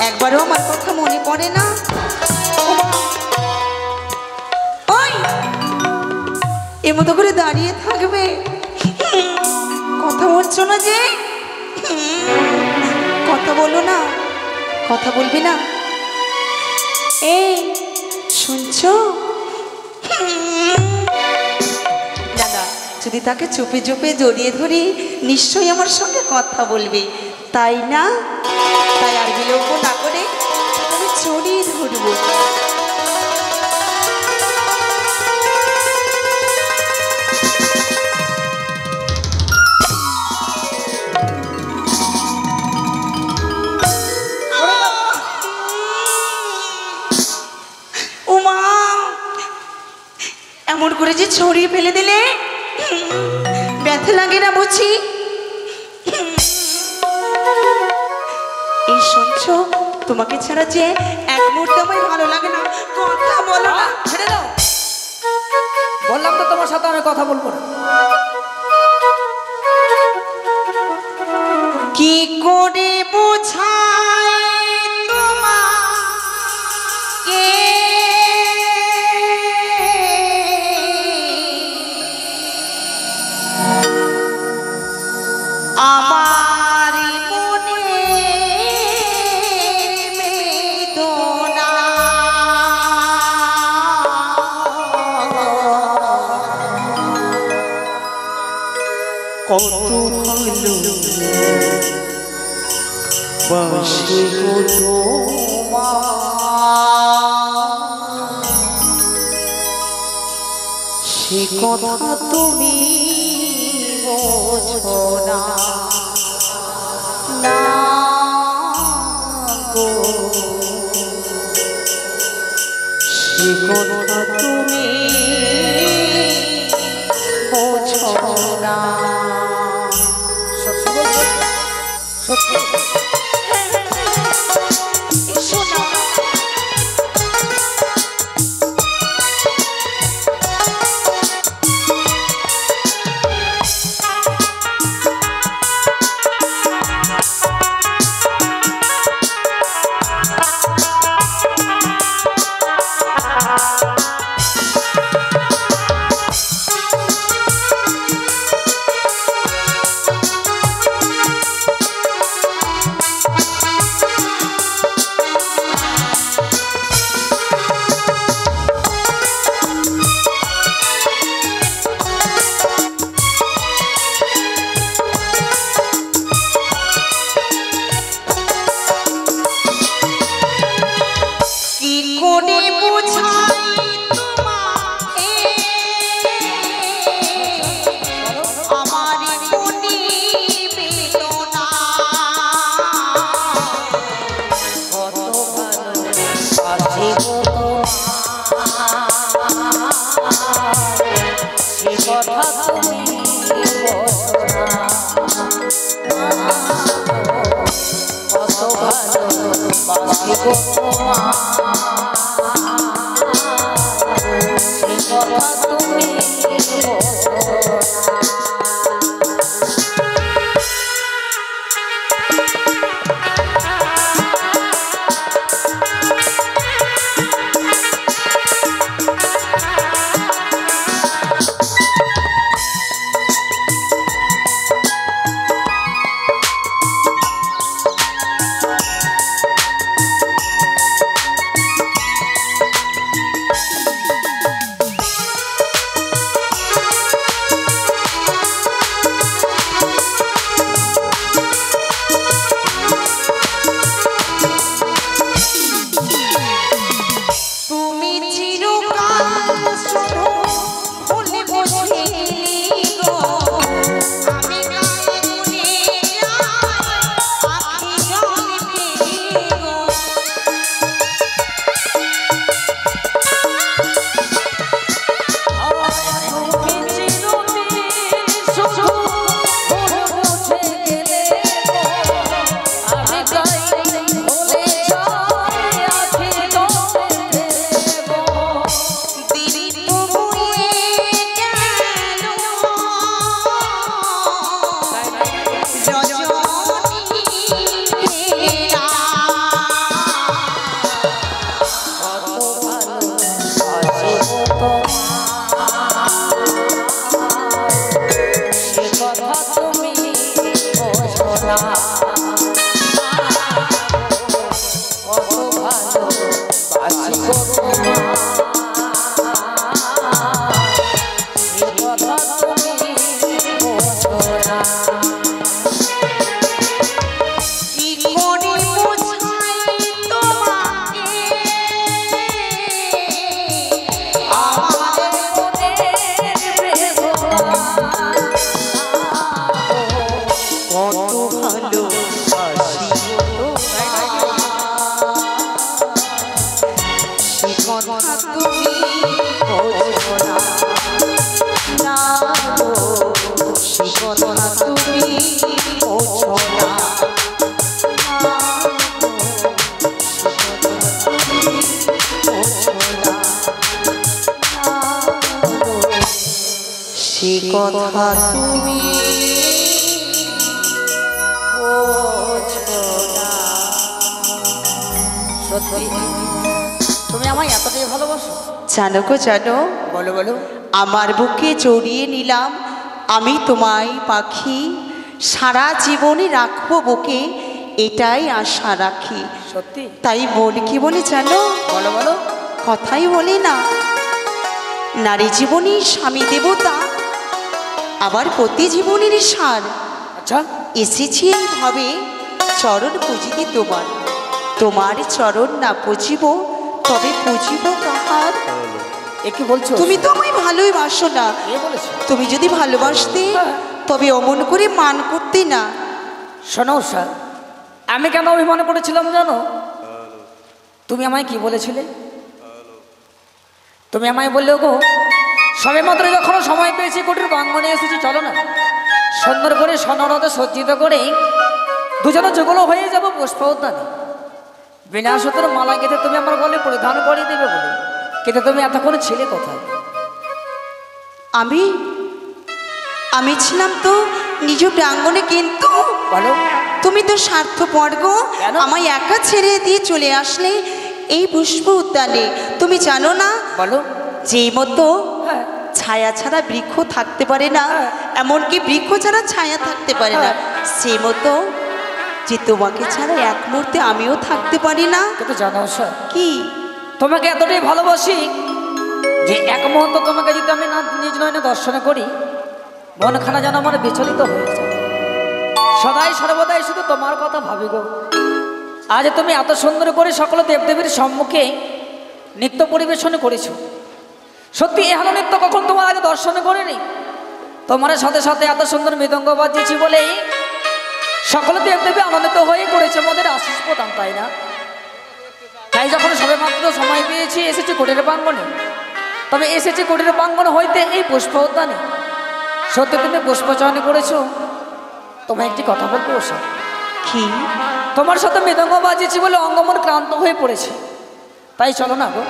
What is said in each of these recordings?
একবারও আমার কথা মনে পড়ে না? ওই এমতো করে দাঁড়িয়ে থাকবে, কথা বলছো না যে? কথা বলো না, কথা বলবি না? এই শুনছো? দাদা যদি তাকে চুপে চুপে জড়িয়ে ধরি নিশ্চয়ই আমার সঙ্গে কথা বলবে, তাই না? তাই আর বিলম্ব না করে আমি জড়িয়ে ধরবো। এমন করে যে ছড়িয়ে ফেলে দিলে ব্যথা লাগে না বুঝি? এই শুনছো, তোমাকে ছাড়া যে এক মুহূর্তে আমায় ভালো লাগে না। কথা বলো না। ছেড়ে দাও, বললাম তো তোমার সাথে আমি কথা বলবো না। কি করে বোঝাই তোমাকে আমার মনে বেদনা। কত ভালো বাসি গো তোমার, সে কথা তুমি বোঝো না। না গো, সে কথা তুমি বোঝো না। কথা তুমি বোঝো না। সত্যি তুমি আমায় এতটাই ভালোবাসো? জানো গো জানো, বলো বলো। আমার বুকে জড়িয়ে নিলাম আমি তোমায় পাখি, সারা জীবনে রাখবো বুকে, এটাই আশা রাখি। সত্যি? তাই বলি কি বলে জানো? বলো বলো। কথাই বলে না, নারী জীবনের স্বামী দেবতা, আবার প্রতি জীবনের সার। আচ্ছা, এসেছি এইভাবে চরণ পুজিতে তোমার, তোমার চরণ না পুজিব তবে পুজিব কাহার? এ কি বলছো? তুমি তো আমায় ভালোই বাসো না। এ বলেছো? তুমি যদি ভালোবাসতে তবে অমন করে মান করতে না। শোনো উষা, আমি কেন অভিমান করেছিলাম জানো? তুমি আমায় কি বলেছিলে? তুমি আমায় বললে গো, সবে মাত্র যখন সময় পেয়েছি কোটির প্রাঙ্গণে এসেছি, চলো না সুন্দর করে সনরতে সজ্জিত করে দুজনে যুগল হয়ে যাবো পুষ্প উদ্যানে। বিনা সুতোর মালা গেঁথে তুমি আমার গলে পরিধান করিয়ে দেবে বলে, কিন্তু তুমি এতক্ষণ ছিলে কোথায়? আমি আমি ছিলাম তো নিজ প্রাঙ্গণে, কিন্তু বলো। তুমি তো স্বার্থপর গো, কেন? আমায় একা ছেড়ে দিয়ে চলে আসলে এই পুষ্প উদ্যানে। তুমি জানো না, বলো। যেই মতো হ্যাঁ। ছায়া ছাড়া বৃক্ষ থাকতে পারে না, এমনকি বৃক্ষ ছাড়া ছায়া থাকতে পারে না, সেই মতো যে তোমাকে ছাড়া এক মুহূর্তে আমিও থাকতে পারি না। কিন্তু জানো উষা, কি? তোমাকে এতটাই ভালোবাসি যে এক মুহূর্ত তোমাকে যদি আমি না নিজ নয়নে দর্শন করি, মনখানা যেন আমার বিচলিত হয়ে যায়। সদাই সর্বদাই শুধু তোমার কথা ভাবি গো। আজ তুমি এত সুন্দর করে সকল দেবদেবীর সম্মুখে নৃত্য পরিবেশন করেছো। সত্যি এহেন নৃত্য কখন তোমার আগে দর্শন করিনি। তোমার সাথে সাথে এত সুন্দর মৃদঙ্গ বাজিয়েছি বলেই সকল দেবদেবী আনন্দিত হয়ে করেছে আমাদের আশীষ প্রদান, তাই না? তাই যখন সবে মাত্র সময় পেয়েছি এসেছি কোটের প্রাঙ্গণে, তবে এসেছি কোটের প্রাঙ্গণ হইতে এই পুষ্প উদ্যানে। সত্যি তুমি পুষ্প চয়ন করেছো। তোমায় একটি কথা বলবো ওষা। কি? তোমার সাথে মৃদঙ্গ বাজিয়েছি বলে অঙ্গমন ক্লান্ত হয়ে পড়েছে। তাই চলো না গো,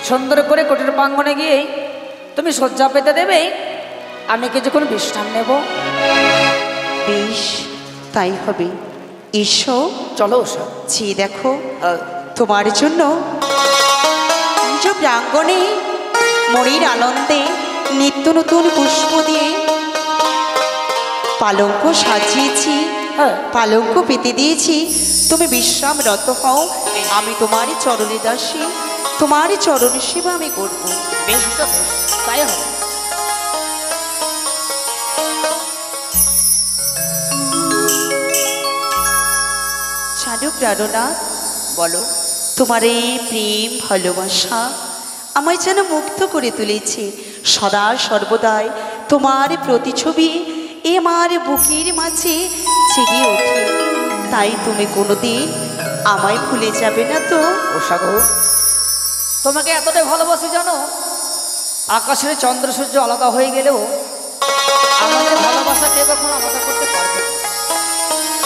সুন্দর করে কোটের প্রাঙ্গণে গিয়ে তুমি শয্যা পেতে দেবে, আমি কিছুক্ষণ বিশ্রাম নেব। বেশ, তাই হবে। এসো, চলো ওষা। জি দেখো, তোমার জন্য নিজ প্রাঙ্গণে মনের আনন্দে নিত্য নতুন পুষ্প দিয়ে পালঙ্ক সাজিয়েছি, হ্যাঁ। পালঙ্ক পেতে দিয়েছি। তুমি বিশ্রামরত হও, আমি তোমারই চরণে দাসী, তোমারই চরণ সেবা আমি করব। বেশ, তাই হবে। জানো প্রাণনা, বলো। তোমার এই প্রেম ভালোবাসা আমায় যেন মুগ্ধ করে তুলেছে। সদা সর্বদাই তোমার প্রতিছবি আমার বুকের মাঝে জেগে ওঠে। তাই তুমি কোনোদিন আমায় ভুলে যাবে না তো? ওষা গো, তোমাকে এতটাই ভালোবাসি জানো, আকাশের চন্দ্র সূর্য আলাদা হয়ে গেলেও আমাদের ভালোবাসা কেউ কখনো আলাদা করতে পারবে না।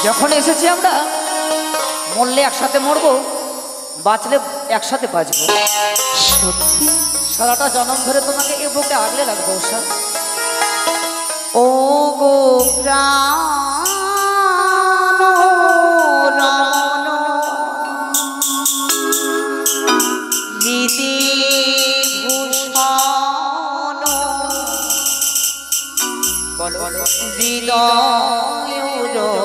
যখন এসেছি আমরা, মরলে একসাথে মরবো, বাঁচলে একসাথে বাঁচবো। সত্যি? সারাটা জনম ধরে তোমাকে এ বুকে আগলে রাখবো ওষা। ও গো প্রাণ রমণ, হৃদে ভূষণ, হৃদয় ও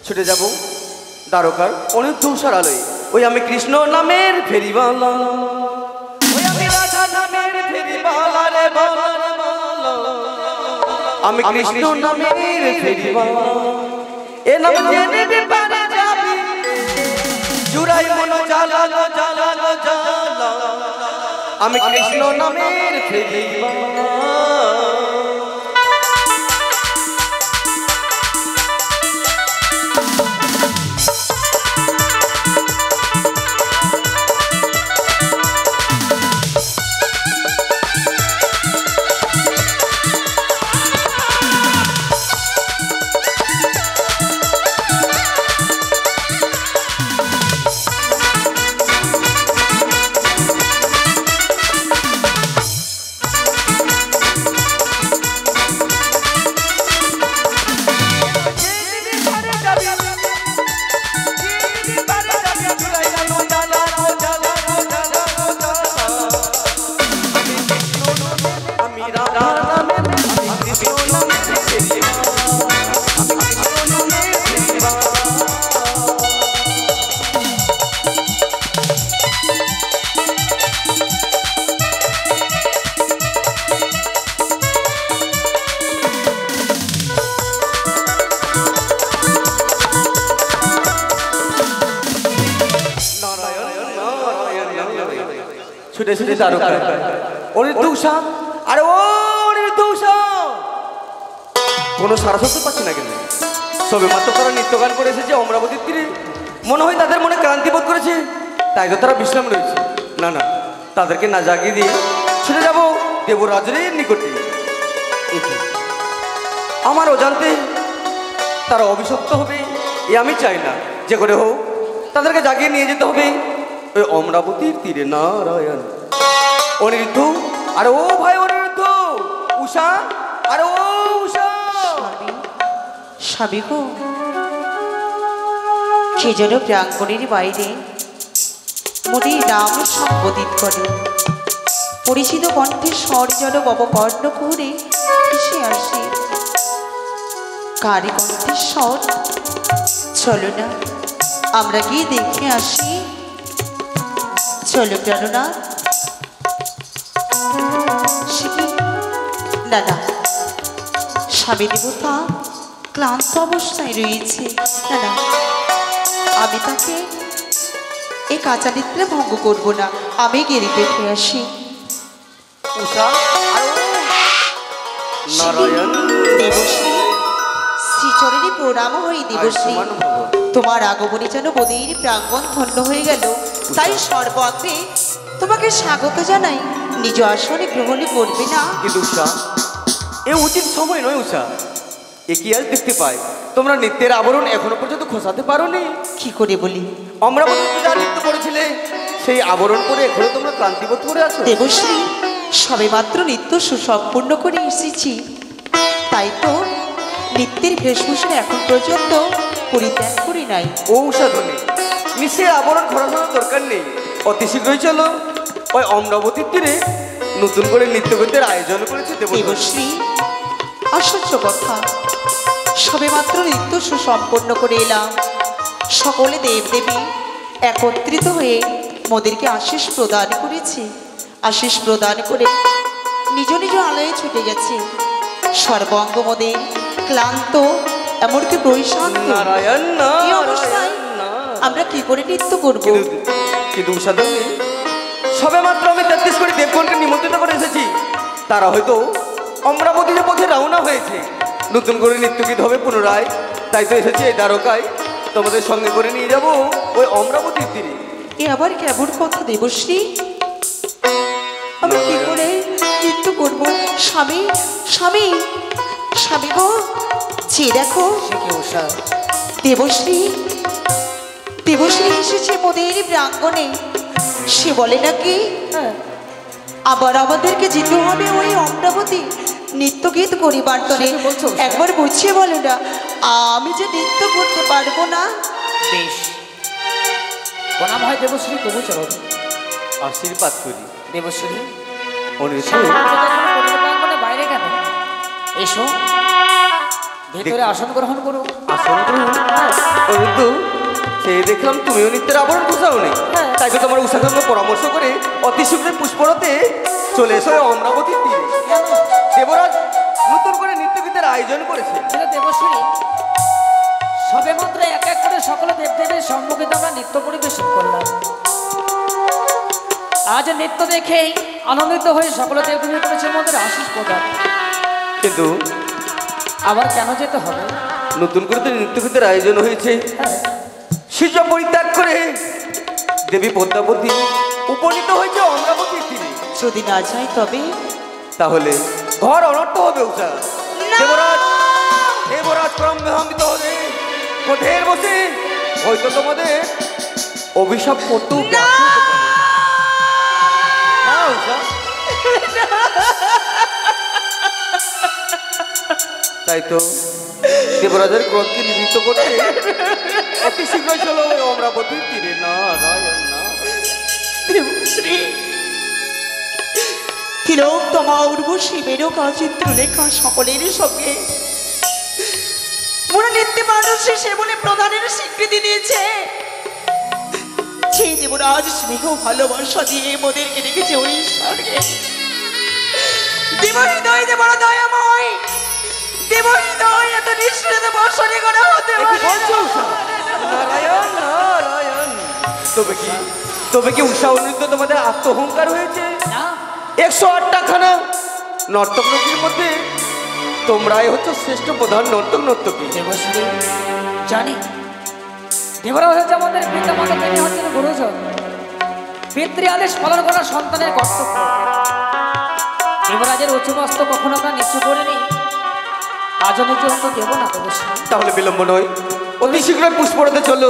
ছুটে যাব দ্বারকার অনেক তুষার আলোয়। ওই আমি কৃষ্ণ নামের ফেরিওয়ালা, ওই আমি রাধা নামের ফেরিওয়ালা রে বাবা, আমি কৃষ্ণ নামের ফেরিওয়ালা। এ নাম জেনে বিপারে যাবি, জুড়াই মন জ্বালালো জ্বালালো জ্বালা, আমি কৃষ্ণ নামের ফেরিওয়ালা। ছুটে ছুটে দ্বারকা অনির্দোষা, আরে ও অনির্দোষা, কোনো সারা শব্দ পাচ্ছি না কেন? সবে মাত্র তারা নৃত্য গান করে এসেছে অমরাবতীর তীরে, মনে হয় তাদের মনে ক্লান্তি বোধ করেছে, তাই তো তারা বিশ্রাম রয়েছে। না না, তাদেরকে না জাগিয়ে দিয়ে ছুটে যাব দেবরাজের নিকটে। আমার অজান্তে তারা অভিশপ্ত হবে এ আমি চাই না, যে করে হোক তাদেরকে জাগিয়ে নিয়ে যেতে হবে ওই অমরাবতীর তীরে। নারায়ণ অনিরুদ্ধ, আরে ও ভাই অনিরুদ্ধ, উষা, আরে ও উষা, স্বামী গো, কে যেন প্রাঙ্গণের বাইরে মোদের নাম সম্বোধিত করে। পরিচিত কণ্ঠের স্বর যেন ববকর্ণ করে ভেসে আসে। কারি কণ্ঠের স্বর, চলো না আমরা গিয়ে দেখে আসি। চলো প্রাণনাথ। না না, স্বামী দেবতা ক্লান্ত অবস্থায় রয়েছে। না না, আমি তাকে এই কাঁচা নিদ্রা ভঙ্গ করবো না, আমি গিয়ে দেখে আসি। উষা আর নারায়ণ দেবশ্রী, শ্রীচরণে প্রণাম হই দেবশ্রী। আয়ুষ্মান ভব। তোমার আগমনে যেন বোধের প্রাঙ্গণ ধন্য হয়ে গেল, তাই সর্বাগ্রে তোমাকে স্বাগত জানাই। নিজ আসনে গ্রহণ করবে না? কিন্তু উষা, এ উচিত সময় নয় উষা। এ কি আজ দেখতে পাই তোমরা নিত্যের আবরণ এখনো পর্যন্ত খোসাতে পারোনি? কি করে বলি? আমরা যা নৃত্য করেছিলে সেই আবরণ পরে এখনো তোমরা ক্লান্তিবোধ করে আছো? দেবশ্রী, সবে মাত্র নৃত্য সুসম্পূর্ণ করে এসেছি, তাই তো নৃত্যের বেশভূষা এখন পর্যন্ত পরিত্যাগ করি নাই। ও উষা ধ্বনি, নিশ্চয়ই আবরণ খোরানোর দরকার নেই। অতি শীঘ্রই চলো ওই অমরাবতীর তীরে নতুন করে নৃত্যগীতের আয়োজন করেছে দেবশ্রী। আশ্চর্য কথা, সবে মাত্র নৃত্য সুসম্পন্ন করে এলাম। সকলে দেবদেবী একত্রিত হয়ে মোদেরকে আশীষ প্রদান করেছে। আশীষ প্রদান করে নিজ নিজ আলয়ে ছুটে গেছে। সর্বাঙ্গ মোদের ক্লান্ত, এমনকি বৈশান্ত। নারায়ণ এই অবস্থায় আমরা কি করে নৃত্য করব? কিন্তু উষা ধ্বনি, সবে মাত্র আমি 33 কোটি দেবগণকে নিমন্ত্রিত করে এসেছি। তারা হয়তো অমরাবতীর পথে রওনা হয়েছে। নতুন করে নৃত্যগীত হবে পুনরায়, তাই তো এসেছি এই দ্বারকায় তোমাদের সঙ্গে করে নিয়ে যাব ওই অমরাবতীর তীরে। এ আবার কেমন কথা দেবশ্রী? আমি কি করে নৃত্য করব? স্বামী, স্বামী, স্বামী গো, যে দেখো দেবশ্রী, দেবশ্রী এসেছে মোদের প্রাঙ্গণে। সে বলে নাকি আবার আমাদেরকে যেতে হবে ওই অমরাবতী নৃত্য গীত করিবার তরে। একবার বুঝিয়ে বলো না, আমি যে নৃত্য করতে পারবো না। বেশ, প্রণাম হয় দেবশ্রী, তবু চলো আশীর্বাদ করি দেবশ্রী। অনিরুদ্ধ, বাইরে কেন? এসো ভেতরে আসন গ্রহণ করো। আসন গ্রহণ? অনিরুদ্ধ, সেই দেখলাম তুমিও নৃত্যের আবরণ খোঁজাও নেই, তাই তো তোমার উষার সঙ্গে পরামর্শ করে অতি শীঘ্রই পুষ্পরতে চলে এসো অমরাবতীর তীরে। দেবরাজ নতুন করে নৃত্যগীতের আয়োজন করেছে। দেবশ্রী, সবে মাত্র এক এক করে সকল দেবদেবীর সম্মুখে আমরা নৃত্য পরিবেশন করলাম। আজ নৃত্য দেখেই আনন্দিত হয়ে সকল দেবদেবী করেছে আমাদের আশীষ প্রদান। কিন্তু আবার কেন যেতে হবে? নতুন করে তো নৃত্যগীতের আয়োজন হয়েছে। সূর্য পরিত্যাগ করে দেবী পদ্মাবতী উপনীত হয়েছে অমরাবতীর তীরে। যদি না যাই তবে? তাহলে ঘর অনর্থ হবে উষা। দেবরাজ, দেবরাজ ক্রমবিহম্বিত হবে কোঠের বসে হয়তো তোমাদের অভিশাপ করতেও ব্যর্থ হতে পারে। না উষা, তাই তো দেবরাজের ক্রোধকে নিবৃত্ত করতে অতি শীঘ্রই চলো ওই অমরাবতীর তীরে। নারায়ণ দেবশ্রী, তিলোত্তমা উর্বশী মেনকা চিত্রলেখা সকলের সঙ্গে মোরা নৃত্য মানুষে সে বলে প্রধানের স্বীকৃতি দিয়েছে। সেই দেবরাজ স্নেহ ভালোবাসা দিয়ে মোদেরকে রেখেছে ওই স্বর্গে। দেবহৃদয় দেবর দয়াময়, দেবহৃদয় এত নিঃশ্রেত বর্ষণে করা হতে পারে না। নারায়ণ নারায়ণ। তবে কি উষা অনিরুদ্ধ তোমাদের আত্মহংকার হয়েছে? না, 108টা খানা নর্তক নর্তকীর মধ্যে তোমরাই হচ্ছে শ্রেষ্ঠ প্রধান নর্তক নর্তকী। দেবশ্রী, জানি দেবরা হচ্ছে আমাদের পিতা মাতা, তিনি হচ্ছেন গুরুজন। পিতৃ আদেশ পালন করা সন্তানের কর্তব্য। দেবরাজের উঁচু মস্ত কখনো আমরা নিচু করিনি, আজও নিচু হতে দেব না দেবশ্রী। তাহলে বিলম্ব নয়, অতি শীঘ্রই পুষ্পরতে চলো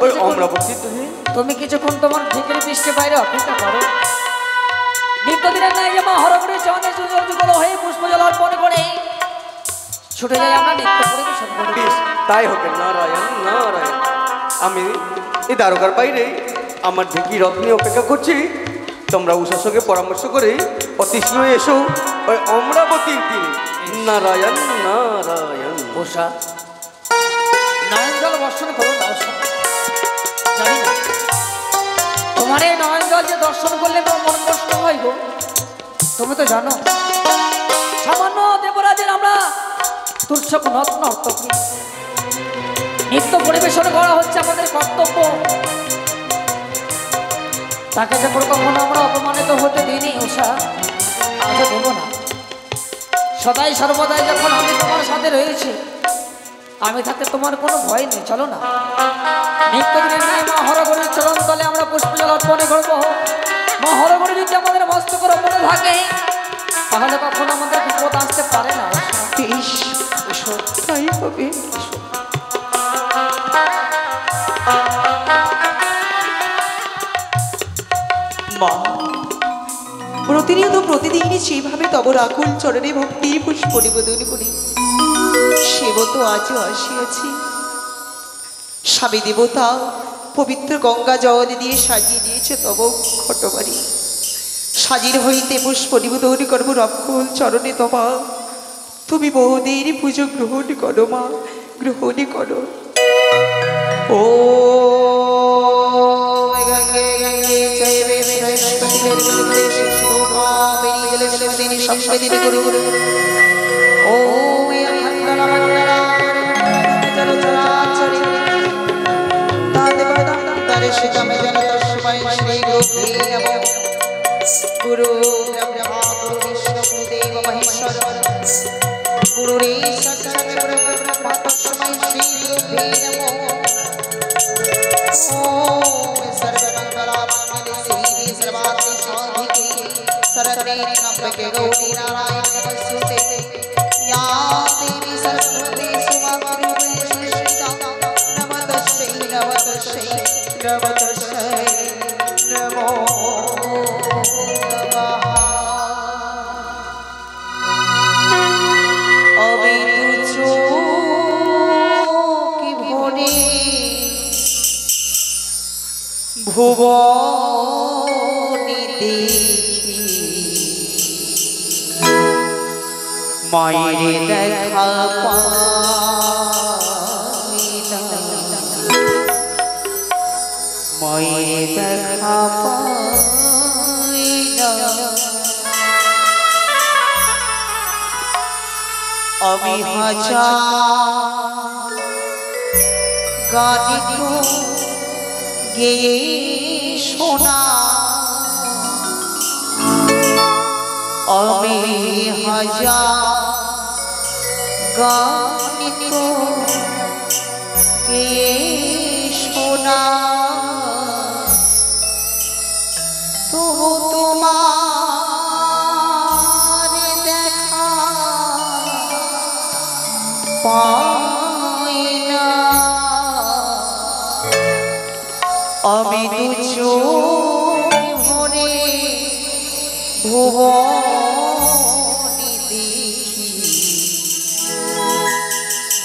ওই অমরাবতীর তীরে। তুমি কিছুক্ষণ তোমার ঢেকের বৃষ্টি বাইরে অপেক্ষা করো। নিত্যদিনের নাই যেমন হরগড়ে চনে সুযোগ হয়ে পুষ্প জল অর্পণ করে ছুটে যাই আমরা নৃত্য পরিবেশন করি। তাই হবে। নারায়ণ নারায়ণ। আমি এই দ্বারকার বাইরে আমার ঢেকি রথ নিয়ে অপেক্ষা করছি। তোমরা উষার সঙ্গে পরামর্শ করে অতি শীঘ্রই এসো ওই অমরাবতীর তীরে। নারায়ণ নারায়ণ। উষা নয়ন জল বর্ষণ করো না উষা। জানি না তোমার এই নয়ন জল যে দর্শন করলে মন কষ্ট হয় গো। তুমি তো জানো সামান্য দেবরাজের আমরা তুচ্ছক নর্তকী, নৃত্য পরিবেশন করা হচ্ছে আমাদের কর্তব্য। তাকে যে কখনো আমরা অপমানিত হতে দিইনি উষা, আজও দেব না। সদাই সর্বদাই যখন আমি তোমার সাথে রয়েছি, আমি থাকতে তোমার কোনো ভয় নেই। চলো না নিত্যদিনের ন্যায় মা হরগরির চরণ তলে আমরা পুষ্পজল অর্পণ করবো। মা হরগরি যদি আমাদের মস্তকের উপরে থাকে তাহলে কখনো আমাদের বিপদ আসতে পারে না। বেশ, তাই হবে। মা, প্রতিনিয়ত প্রতিদিনই যেভাবে তব রাকুল চরণে ভক্তি পুষ্প নিবেদন করি, সেব তো আজও আসিয়াছি। স্বামী দেবতা পবিত্র গঙ্গা জল দিয়ে সাজিয়ে দিয়েছে তব ঘটবাড়ি। সাজির হইতে পুষ্প নিবেদন করব রাকুল চরণে তোমা। তুমি বহুদের পুজো গ্রহণ করো মা, গ্রহণ করো। ও গুরু ব্রহ্মা গুরু বিষ্ণু গুরুদেব মহেশ্বর গুরুরে সাক্ষাৎ ব্রহ্মা তস্मै শ্রী গুরুভ্যো নমঃ। ওম সর্বমঙ্গলামাঙ্গল্যে শিবে সর্বার্থ সাধিকে শরণ্যে ত্र्यंबके गौरी नारायणी नमोस्तुते। या देवी सर्वभूतेषु मातृरूपेण संस्थिता नमस्तस्यै नमस्तस्यै नमस्तस्यै नमो नमः। अभी तुझो की भोरे ভুবনে দেখি মায়ের দেখা পাই না, মায়ের দেখা পাই না। আমি হাজার গান গেয়ে শোনা, আমি হাজার গান গেয়ে শোনা, তবু তোমার দেখা পাই না। আমি দুচো ভরে ভুবনে দেখি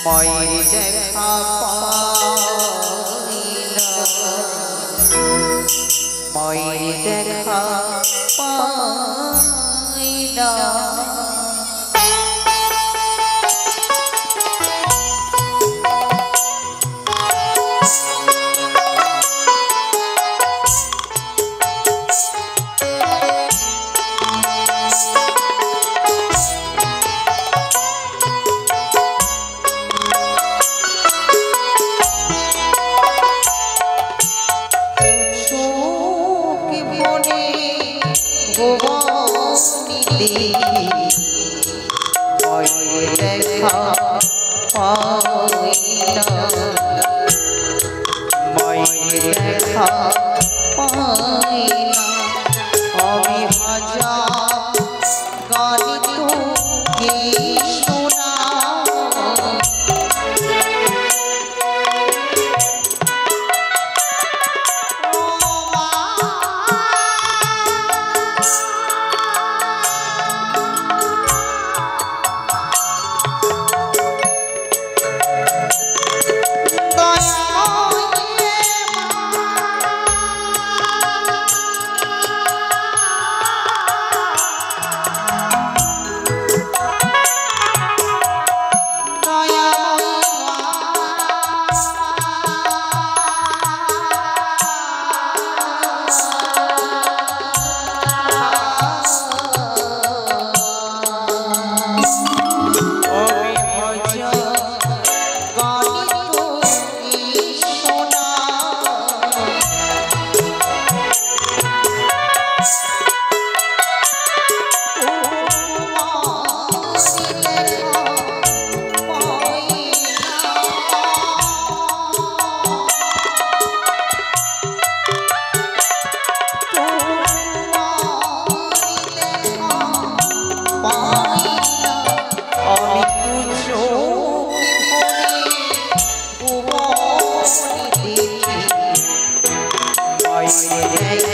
মায়ের দেখা পাই না, মায়ের দেখা পাই না। আমি হাজার গান শোনা,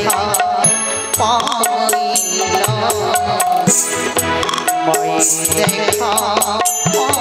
দেখা পাইলাম মায়ের দেখা পাইলাম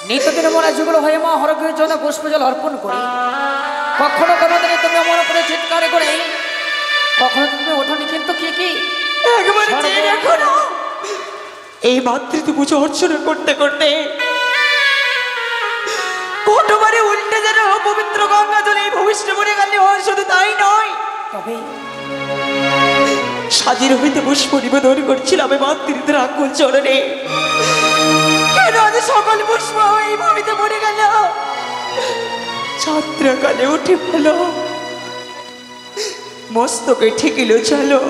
নিত্যদিন মনে যুগল হয়ে মা হরগের জন্য পুষ্পজল অর্পণ করি। কখনো কোনোদিনে তুমি আমার উপরে চিৎকার করে কখনো তুমি ওঠনি, কিন্তু কি কি একবারে চেয়ে রাখো না। এই মাতৃত্ব পুজো অর্চনা করতে করতে কতবারে উল্টে যেন পবিত্র গঙ্গা জলে এই ভবিষ্য মনে গেলে হয়। শুধু তাই নয়, তবে সাজির হইতে পুষ্প নিবেদন করছিলাম মাতৃত্বের আকুল চরণে। কেন আজ সকল পুষ্প এই ভূমিতে মরে গেল? ছাত্রকালে উঠে ফেলো, মস্তকে ঠেকিল চলো,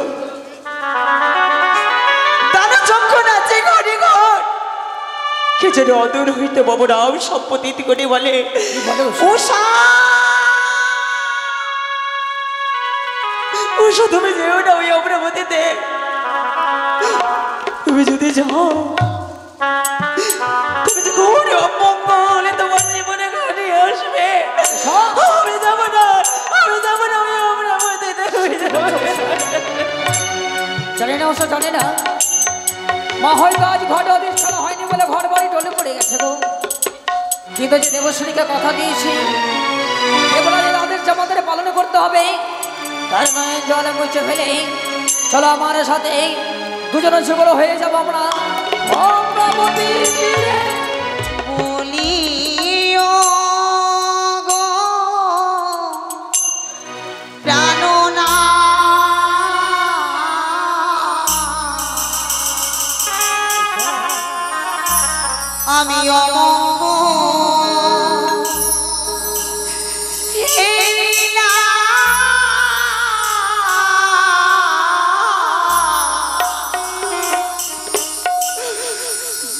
দানা যখন আছে ঘরে ঘর। কে যেন অদূর হইতে ববরাও সম্পত্তি করে বলে, উষা উষা তুমি যেও না ওই অমরাবতীতে। তুমি যদি যাও, তুমি যে ঘরে অমঙ্গল তোমার জীবনে ঘরে আসবে। আমি যাবো না, আমি যাবো না ওই অমরাবতীতে। জানি না ওসব জানি না, মা হয়তো আজ ঘরে অধিষ্ঠান হয়নি বলে ঘর বাড়ি টলে পড়ে গেছে গো। কিন্তু যে দেবশ্রীকে কথা দিয়েছি এবার হবে তার নয় জলে মুছে ফেলে চলো আমার সাথে দুজনে যুগল হয়ে যাবো আমরা অমরাবতীর তীরে। বলিও গো প্রাণনা আমি অমঙ্গ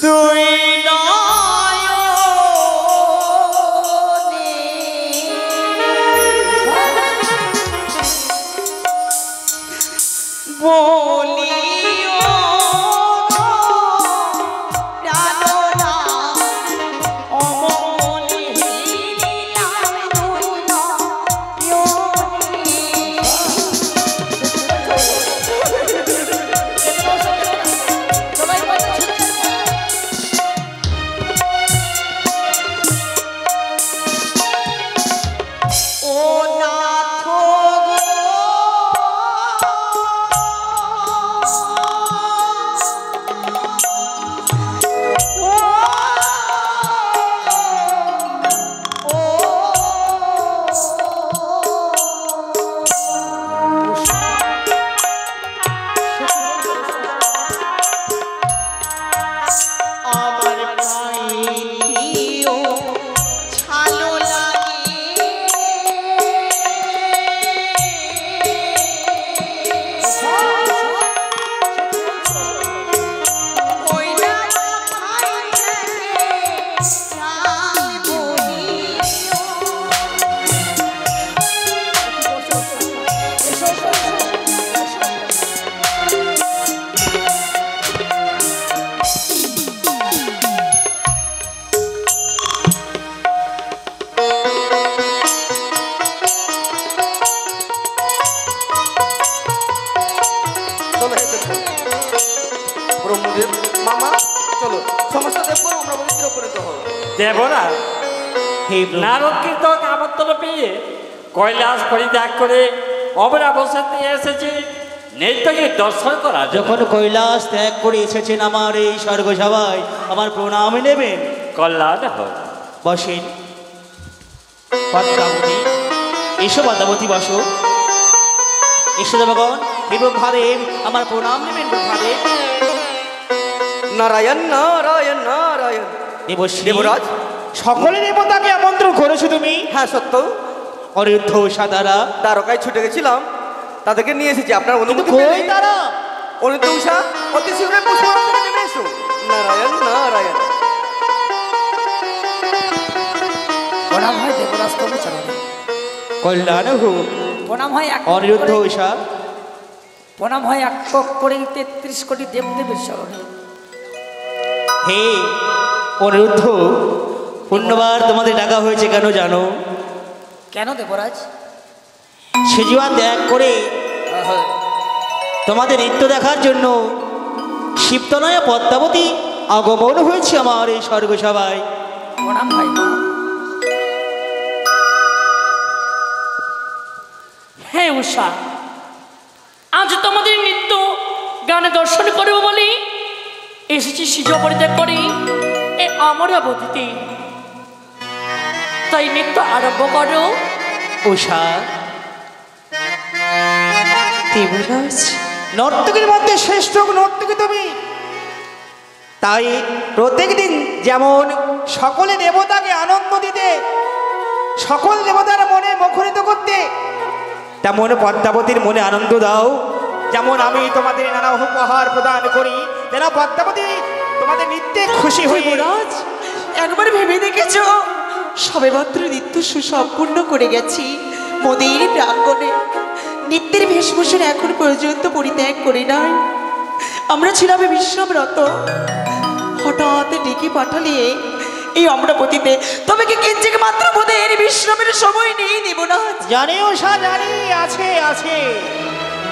দুই নয়নে বলিও প্রাণনা অমনি হিলিলাম দুই নয়নে। ও নাথ গো আমার পাইও ছালো লাগে ওই না খাই থেকে চাল বলিও চলো হে দেবগণ। ব্রহ্মদেব মামা চলো সমস্ত দেবগণ অমরাবতীর তীরে উপনীত হও। দেবরা নারদ কীর্তক আমন্ত্রণ পেয়ে কৈলাস পরিত্যাগ করে অমরাবতীতে এসেছে নৃত্যকে দর্শন করা যখন কৈলাস ত্যাগ করে এসেছেন আমার এই স্বর্গসভায় আমার প্রণাম নেবেন। কল্যাণ হোক। বসেন পদ্মাবতী, এসো পদ্মাবতী বসো। এসো দেবগণ, হে ব্রহ্মাদেব আমার প্রণাম নেবেন ব্রহ্মাদেব। নারায়ণ নারায়ণ নারায়ণ। দেবশ্রী দেবরাজ সকলে দেবতাকে আমন্ত্রণ করেছো তুমি? হ্যাঁ সত্য, অনিরুদ্ধ সাদারা দ্বারকায় ছুটে গেছিলাম, তাদেরকে নিয়ে এসেছি। আপনার অনুমতি কই পেলে তারা? অনিরুদ্ধ উষা অতি শীঘ্রই পুষ্পরাজ থেকে নেমে এসো। নারায়ণ নারায়ণ। প্রণাম হয় দেবরাজ তবে চরণে, কল্যাণ হোক। প্রণাম হয় এক অনিরুদ্ধ উষা প্রণাম হয় এক করে 33 কোটি দেবদেবের চরণে। হে অনিরুদ্ধ, পুণ্যবার তোমাদের ডাকা হয়েছে কেন জানো? কেন দেবরাজ? সেজুয়া ত্যাগ করে তোমাদের নৃত্য দেখার জন্য শিবতনয়া পদ্মাবতী আগমন হয়েছে আমার এই স্বর্গসভায়। প্রণাম হয় মা। হ্যাঁ উষা, আজ তোমাদের নৃত্য গানে দর্শন করবো বলে এসেছি সিজ পরিত্যাগ করে এ অমরাবতীতে। তাই নৃত্য আরম্ভ করো। উষা, দেবরাজ নর্তকীর মধ্যে শ্রেষ্ঠ নর্তকী তুমি, তাই প্রত্যেকদিন যেমন সকলে দেবতাকে আনন্দ দিতে, সকল দেবতার মনে মুখরিত করতে, তেমন পদ্মাবতীর মনে আনন্দ দাও। যেমন আমি তোমাদের নানা উপহার প্রদান করি, যেন পদ্মাবতী তোমাদের নৃত্যে খুশি হই। দেবরাজ একবার ভেবে দেখেছো, সবেমাত্র নৃত্য সুসম্পূর্ণ করে গেছি মোদের প্রাঙ্গণে। নৃত্যের বেশভূষণ এখন পর্যন্ত পরিত্যাগ করি নাই। আমরা ছিলাম বিশ্রামরত, হঠাৎ ডেকে পাঠালে এই অমরাবতীতে। তবে কি কিঞ্চিত মাত্র মোদের বিশ্রামের সময় নেই দেবরাজ? জানি উষা, জানি আছে আছে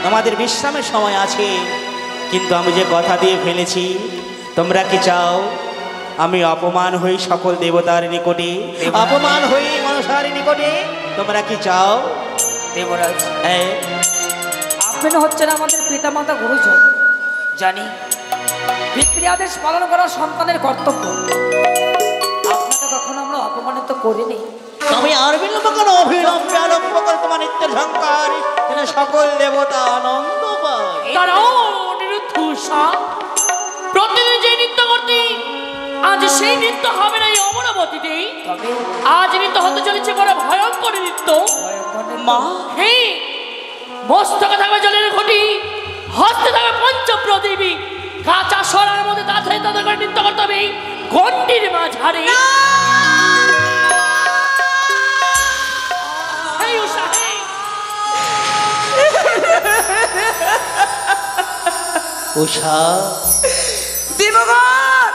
আমাদের বিশ্রামের সময় আছে, কিন্তু আমি যে কথা দিয়ে ফেলেছি, তোমরা কি চাও আমি অপমান হই সকল দেবতার নিকটে, অপমান হই মানুষের নিকটে? তোমরা কি চাও? দেবরাজ, হ্যাঁ, আপনি হচ্ছেন আমাদের পিতামাতা গুরুজন। জানি পিতৃ আদেশ পালন করা সন্তানের কর্তব্য। আপনাকে কখনো আমরা অপমানিত করিনি। তবে আর বিলম্ব কেন, অবিলম্বে আরম্ভ করে তোমার নিত্যের ঝঙ্কার, যেন সকল দেবতা আনন্দ পায়। তারাও অনিরুদ্ধ উষা, প্রতিদিন যে নৃত্য করতি, আজ সেই নৃত্য হবে না এই অমরাবতীতে। তবে আজ নৃত্য হতে চলেছে বড় ভয়ঙ্কর নৃত্য। মা, হ্যাঁ, মস্তকে থাকবে জলের ঘটি, হস্তে থাকবে পঞ্চপ্রদীপী, কাঁচা সরার মধ্যে তাড়াতাড়ি তাদের করে নৃত্য করতে হবে গণ্ডির মাঝারে। এই উষা, এই। উষা, দেবগণ,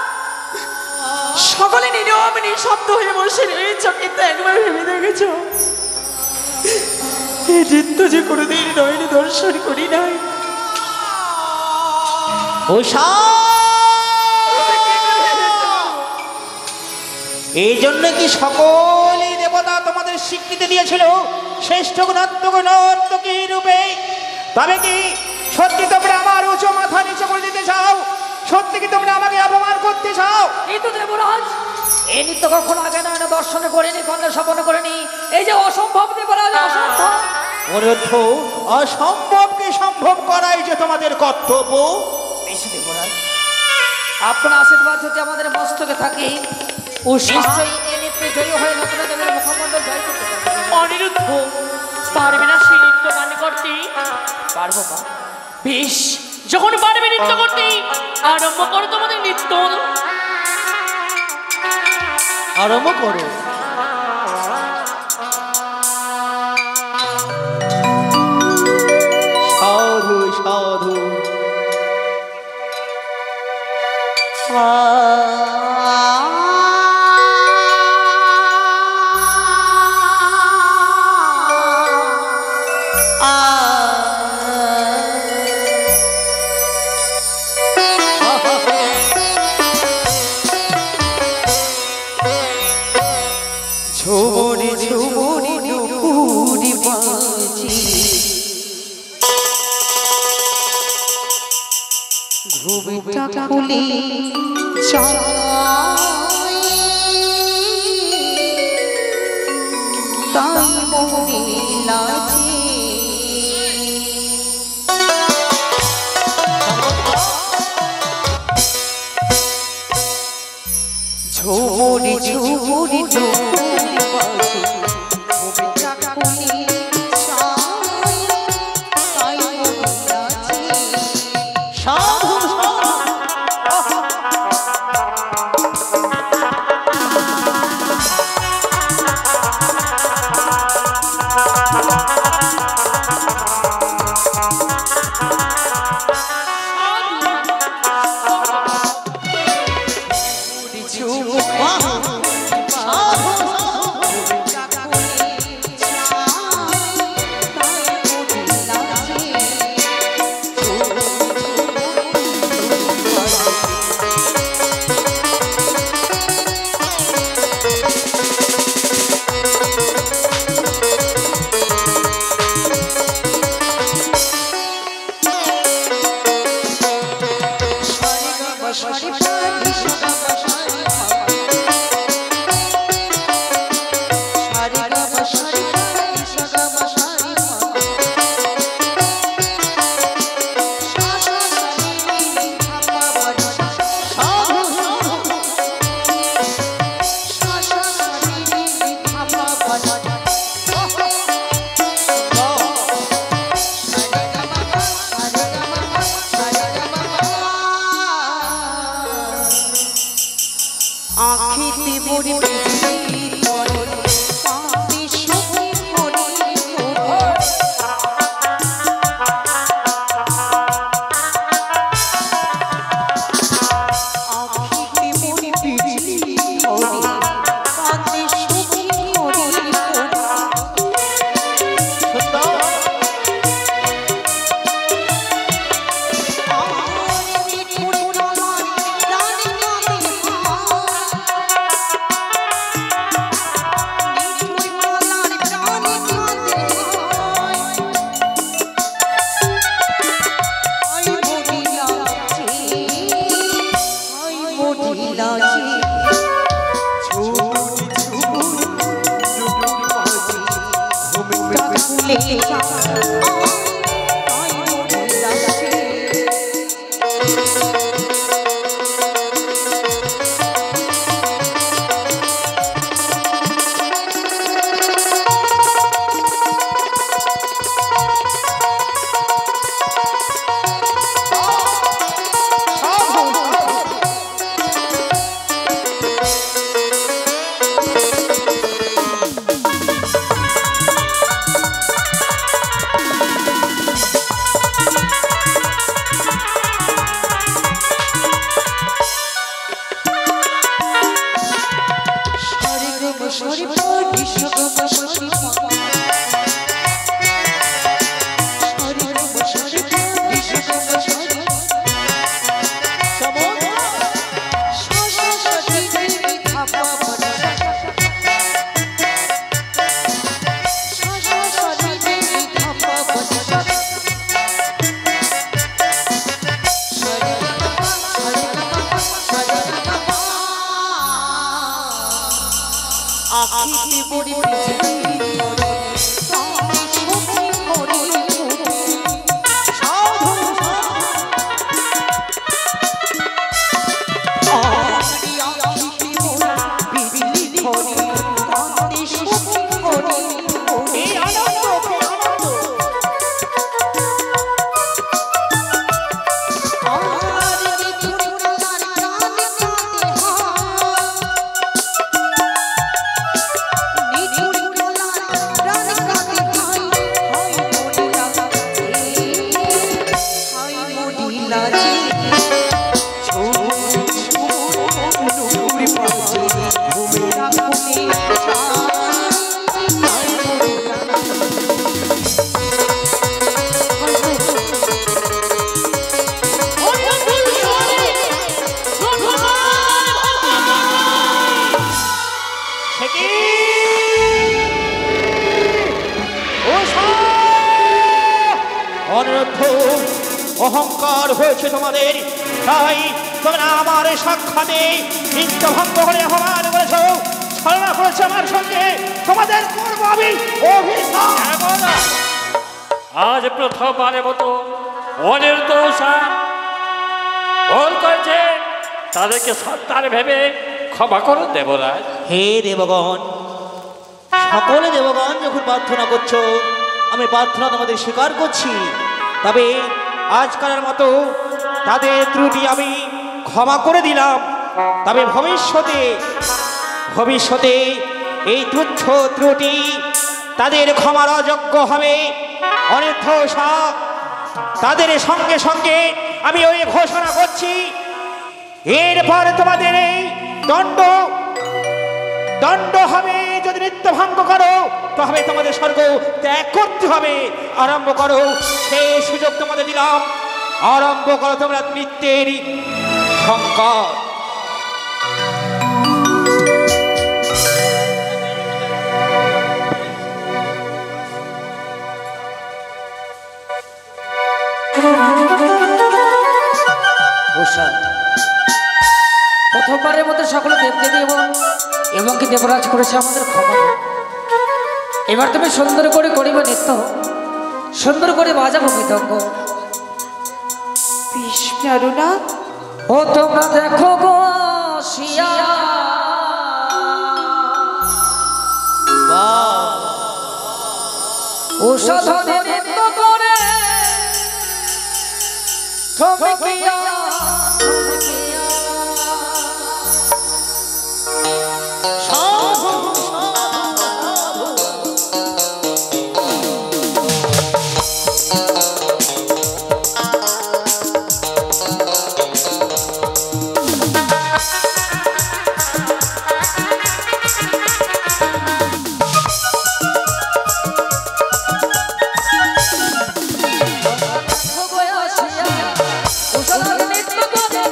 সকলে নীরব নিঃশব্দ হয়ে বসে রয়েছ, কিন্তু একবার ভেবে দেখেছ এই নৃত্য যে কোনোদিন নয়নে দর্শন করি নাই। উষা, এই জন্য কি সকলই দেবতা তোমাদের স্বীকৃতি দিয়েছিল শ্রেষ্ঠ নর্তকী রূপে? তবে কি সত্যি তোমরা আমার উঁচু মাথা নিচে করে দিতে চাও? সত্যি কি তোমরা আমাকে অপমান করতে চাও? এই তো দেবরাজ, এই নৃত্য কখনো আগে নয়নে দর্শন করিনি, কন্যা স্বপ্ন করিনি। এই যে অসম্ভব দেবরাজ, অসম্ভব। অনুরোধ, অসম্ভবকে সম্ভব করাই যে তোমাদের কর্তব্য। বেশি দেবরাজ, আপনার আশীর্বাদ যদি আমাদের মস্তকে থাকে, নিশ্চয়ই এই নৃত্যে জয়ী হয়ে নতুন দেবের মুখমণ্ডল জয় করতে পারবে। অনিরুদ্ধ, পারবে না সেই নৃত্য গান করতে? পারবো মা। বেশ, যখন পারবে নৃত্য করতে, আরম্ভ করো তোমাদের নৃত্য। আরম্ভ করো। সাধু সাধু, ঝুমুরি ঝুমুরি নুপুরি বাজি, ঘুমটা খুলে যায়, তাই মনে লাজে ঝুমুরি ঝুমুরি নুপুরি বাজি, ঘুমটা খুলে যায়, তাই মনে লাজে। সাধু সাধু, সাধু দিলে অহংকার হয়েছে তোমাদের, তাই তোমরা আমার সাক্ষাতে নিত্য ভঙ্গ করে অপমান করেছ, ছলনা করেছে আমার সঙ্গে। তোমাদের করব আমি অভিশাপ। আজ প্রথমবারের মতো অনির্দোষা ভুল করেছে, তাদেরকে সন্তান ভেবে ক্ষমা করো দেবরাজ। হে দেবগণ, সকলে দেবগণ যখন প্রার্থনা করছো, আমি প্রার্থনা তোমাদের স্বীকার করছি। তবে আজকালের মতো তাদের ত্রুটি আমি ক্ষমা করে দিলাম। তবে ভবিষ্যতে এই তুচ্ছ ত্রুটি তাদের ক্ষমার অযোগ্য হবে। অনির্দোষা তাদের সঙ্গে সঙ্গে আমি ওই ঘোষণা করছি, এরপর তোমাদের এই দণ্ড হবে। যদি নিত্য ভঙ্গ করো তবে তোমাদের স্বর্গ ত্যাগ করতে হবে। আরম্ভ করো, সেই সুযোগ তোমাদের দিলাম। আরম্ভ করো তোমরা নিত্যের সংকট। প্রথমবারের মতো সকলে দেবদেবী এবং কি দেবরাজ করেছে আমাদের ক্ষমা। এবার তুমি সুন্দর করে করিবে নৃত্য, সুন্দর করে বাজাবো মৃদঙ্গ। ও তোমরা দেখো গো শিয়া, ও সাধনে নৃত্য করে থমকিয়া নৃত্য করে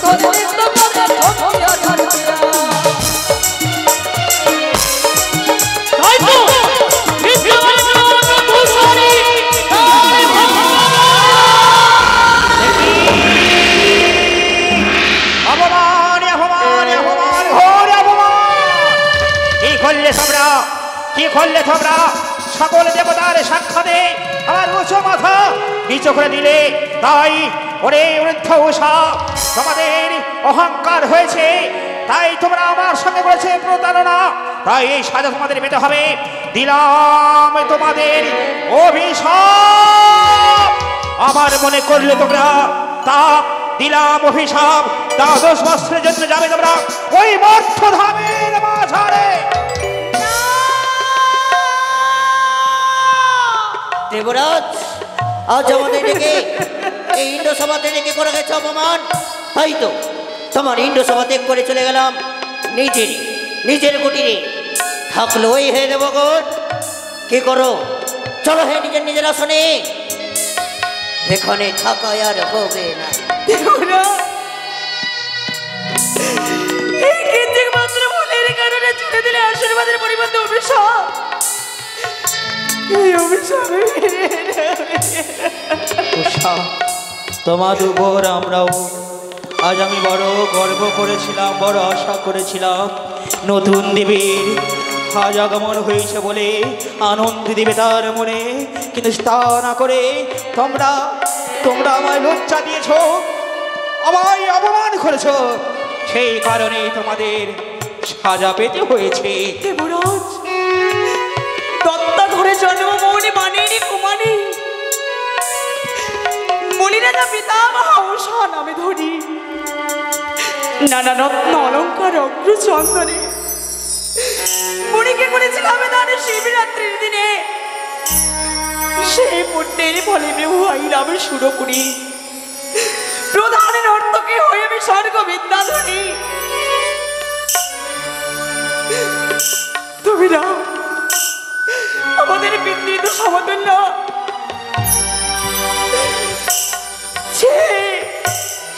সকল নিত্য গানে ঠকিয়া ঠকিয়া তাই তো অপমান অপমান অপমান ঘোর অপমান! কি করলে তোমরা, কি করলে তোমরা? সকল দেবতার সাক্ষাতে আমার উঁচু মাথা নিচু করে দিলে। তাই ওরে বৃদ্ধ উষা, তোমাদের অহংকার হয়েছে, তাই তোমরা আমার সঙ্গে করেছে প্রতারণা। তাই এই সাজা তোমাদের পেতে হবে। দিলাম তোমাদের অভিশাপ। আমার মনে করলে তোমরা তা দিলাম অভিশাপ। 10 বছরের জন্য যাবে তোমরা ওই মর্থধামের মাঝারে। দেবরাজ, আজ আমাদের ডেকে এই ইন্দ্র সভাতে ডেকে করে গেছে অপমান। তাই তো তোমার ইন্দ্র সভা ত্যাগ করে চলে গেলাম নিজের কুটিরে। থাকলো ওই হে দেবগণ, কি করো? চলো হে নিজের আসনে। এখানে থাকা আর হবে না। এই কিঞ্চিত মাত্র ভুলের কারণে ছেড়ে দিলে আশীর্বাদের পরিবর্তে অভিশাপ। এই অভিশাপে উষা, তোমার উপর আমরাও আজ আমি বড় গর্ব করেছিলাম, বড় আশা করেছিলাম নতুন দেবীর আজ আগমন হয়েছে বলে আনন্দ দিবে তার মনে। কিন্তু তা না করে তোমরা আমায় লজ্জা দিয়েছ, আমায় অপমান করেছ। সেই কারণে তোমাদের সাজা পেতে হয়েছে। দেবরাজ, দত্তা ঘরে জন্ম মৌনি মানেনি কুমানী মলিরাজা পিতামহ উষা নামে ধরি নানা রত্ন অলঙ্কার অগ্রচন্দনে মণিকে করেছিলাম দানে শিবরাত্রির দিনে। সেই পুণ্যের ফলে বেহুয়াই রামে সুরপুরি প্রধানের অর্থকে হয়ে আমি স্বর্গ বিদ্যাধনী। তুমি না আমাদের বিন্দৃত সমতুল্য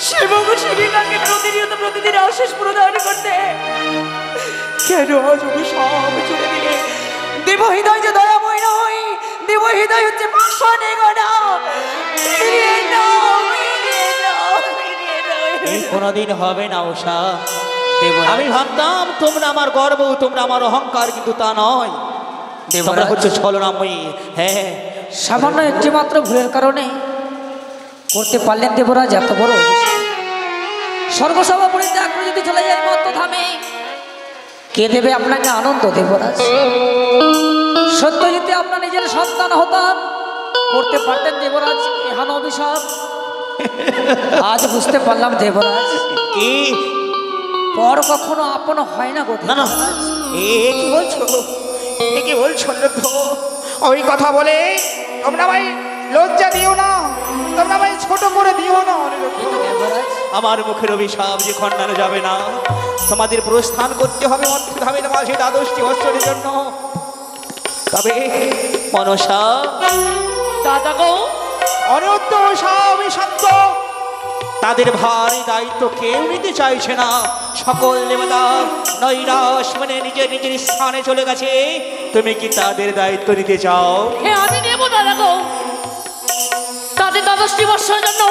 সেবক সেবিকাকে প্রতিদিন আশিস প্রদান করতে কেন আজ সব চলে দিলে? দেব হৃদয় যে দয়াময় নয়, দেব হৃদয় হচ্ছে পাষাণে গড়া। এই কোনোদিন হবে না উষা। আমি ভাবতাম তোমরা আমার গর্ব, তোমরা আমার অহংকার, কিন্তু তা নয়। তোমরা হচ্ছে ছলনাময়ী। হ্যাঁ, সামান্য একটি মাত্র ভুলের কারণে করতে পারলেন দেবরাজ এত বড় অভিশাপ। স্বর্গসভা পরিত্যাগ করে যদি চলে যায় মর্তধামে, কে দেবে আপনাকে আনন্দ? দেবরাজ, সত্য যদি আপনার নিজের সন্তান হতাম, করতে পারতেন দেবরাজ এহান অভিশাপ? আজ বুঝতে পারলাম দেবরাজ, কি পর কখনো আপন হয় না গো। না না, কি বলছো? কি বলছো? ওই কথা বলে তোমরা ভাই লজ্জা দিও না, তোমরা ভাই ছোট করে দিও না। আমার মুখের অভিশাপ যে খণ্ডানো যাবে না। তোমাদের প্রস্থান করতে হবে মর্তধামের মাঝে 12টি বছরের জন্য। তবে মনসা, দাদা গো, অনন্ত স্বামী শান্ত, তাদের ভারী দায়িত্ব কেউ নিতে চাইছে না। সকল দেবতা নৈরাশ মানে নিজের স্থানে চলে গেছে। তুমি কি তাদের দায়িত্ব নিতে চাও? হ্যাঁ, আমি নেব দাদা গো। তাদের 12টি বৎসরের জন্য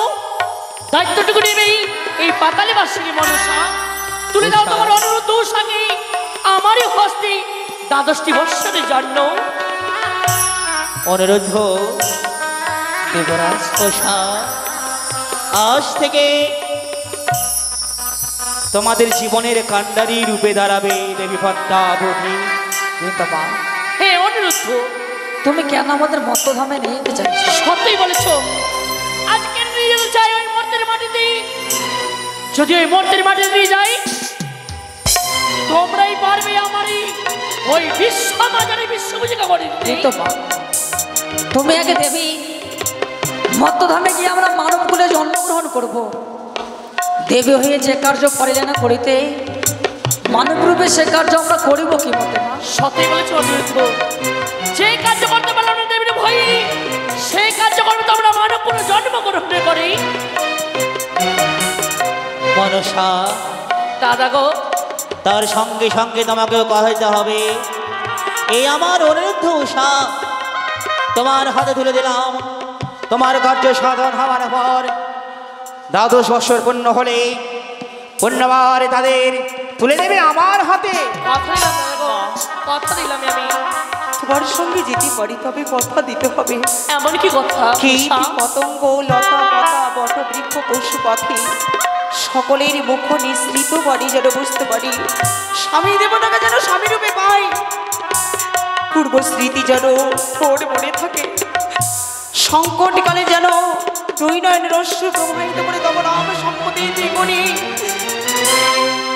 দায়িত্বটুকু নেবেই এই পাতালে বাসিনী মনসা। তুলে দাও তোমার অনুরোধ সঙ্গে আমারই হস্তে 12টি বৎসরের জন্য। অনুরোধ দেবরাজ উষা, আজ থেকে তোমাদের জীবনের কাণ্ডারি রূপে দাঁড়াবে দেবী পদ্মাবতী। কিন্তু মা, হ্যাঁ অনুরোধ, তুমি কেন আমাদের মর্তধামে নিয়ে যেতে চাইছো? সত্যই বলেছ। আজকে নিয়ে যেতে চাই ওই মর্তের মাটিতে। যদি ওই মর্তের মাটিতে নিয়ে যাই, তোমরাই পারবে আমারই ওই বিশ্ব বাজারে বিশ্বপূজিকা করে দিতে। কিন্তু মা, তুমি আগে দেবী মর্তধামে গিয়ে আমরা মানব কুলে জন্মগ্রহণ করব। দেবী হয়ে যে কার্য পারিলে না করিতে, মানব রূপে সে কার্য আমরা করিব কি মতে? মা, সত্যি বলেছ অনুরোধ। যে কার্য করতে পারলাম না দেবীর ভয়ে, সেই কার্য করবে তোমরা মানব কোনো জন্মগ্রহণ করি। মনসা, দাদা গো, তার সঙ্গে সঙ্গে তোমাকেও কহিতে হবে, এই আমার অনিরুদ্ধ উষা তোমার হাতে তুলে দিলাম। তোমার কার্য সাধন হওয়ার পর দ্বাদশ বৎসর পূর্ণ হলে পুণ্যবার তাদের তুলে দেবে আমার হাতে। কথা দিলাম দাদা গো, কথা দিলাম আমি। তোমার সঙ্গে যেতে পারি তবে কথা দিতে হবে। এমন কি কথা? কি? উষা? পতঙ্গ, লতা পাতা, বট বৃক্ষ, পশু পাখি সকলের মুখ নিঃসৃত বাড়ি যেন বুঝতে পারি, স্বামী দেবতাকে যেন স্বামী রূপে পাই, পূর্ব স্মৃতি যেন ওর মনে থাকে, সংকটকালে যেন দুই নয়ন রস্য প্রবাহিত করে তব নাম সম্পত্তি জীবনী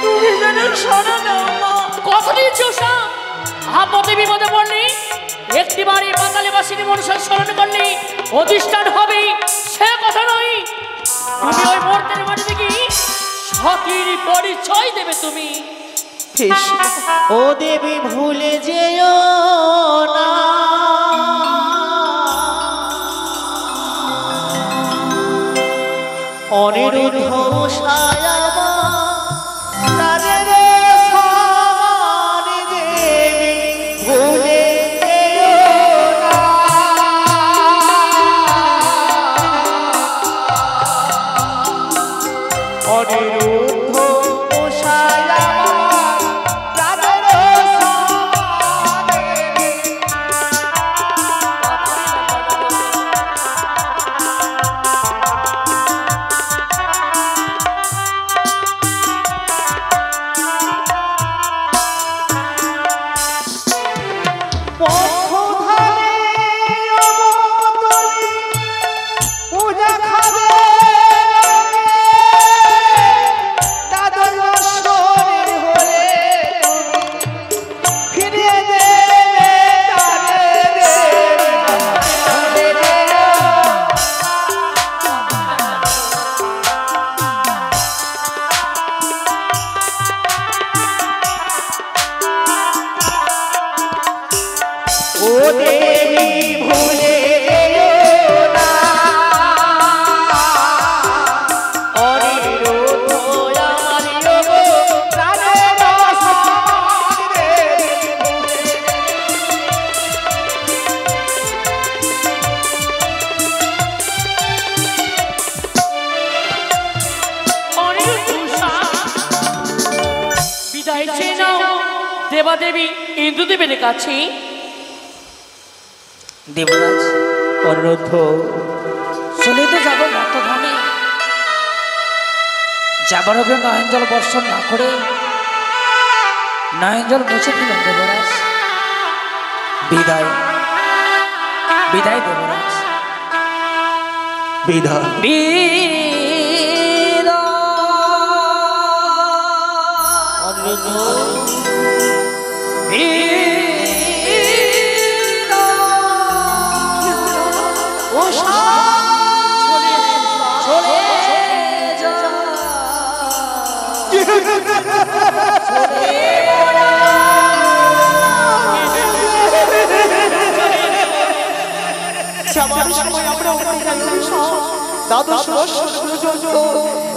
তুমি যেন শোনো না মা। কথা দিয়েছি উষা, আপদে বিপদে পড়লি একটিবার এই বাঙালি বাসিনী মনুষ্যের স্মরণ করলি অধিষ্ঠান হবে সে কথা নয়। তুমি ওই মুহূর্তের মাঝে কি সতীর পরিচয় দেবে তুমি। বেশ, ও দেবী ভুলে যেও না, অনিরুদ্ধ উষায় আমার প্রাণের সমান দেবী ভুলে যেও না। অনিরুদ্ধ উষায় আমার প্রাণের সমান দেবী। ও দেবী ভুলে যেও না, অনিরুদ্ধ আমার যোগ প্রাণের সমান দেবী ভুলে। অনিরুদ্ধ উষা, বিদায় চেয়ে নাও দেবাদেবী ইন্দ্রদেবের কাছে। দেবরাজ, অনিরুদ্ধ চলে তো যাবো মর্তধামে, যাবার হবে নয়ন জল বর্ষণ না করে নয়ন জল মুছে দিলেন দেবরাজ। বিদায়, বিদায় দেবরাজ, বিধান। অনিরুদ্ধ যাবার সময় আমরা দ্বাদশ বৎসর পর্যন্ত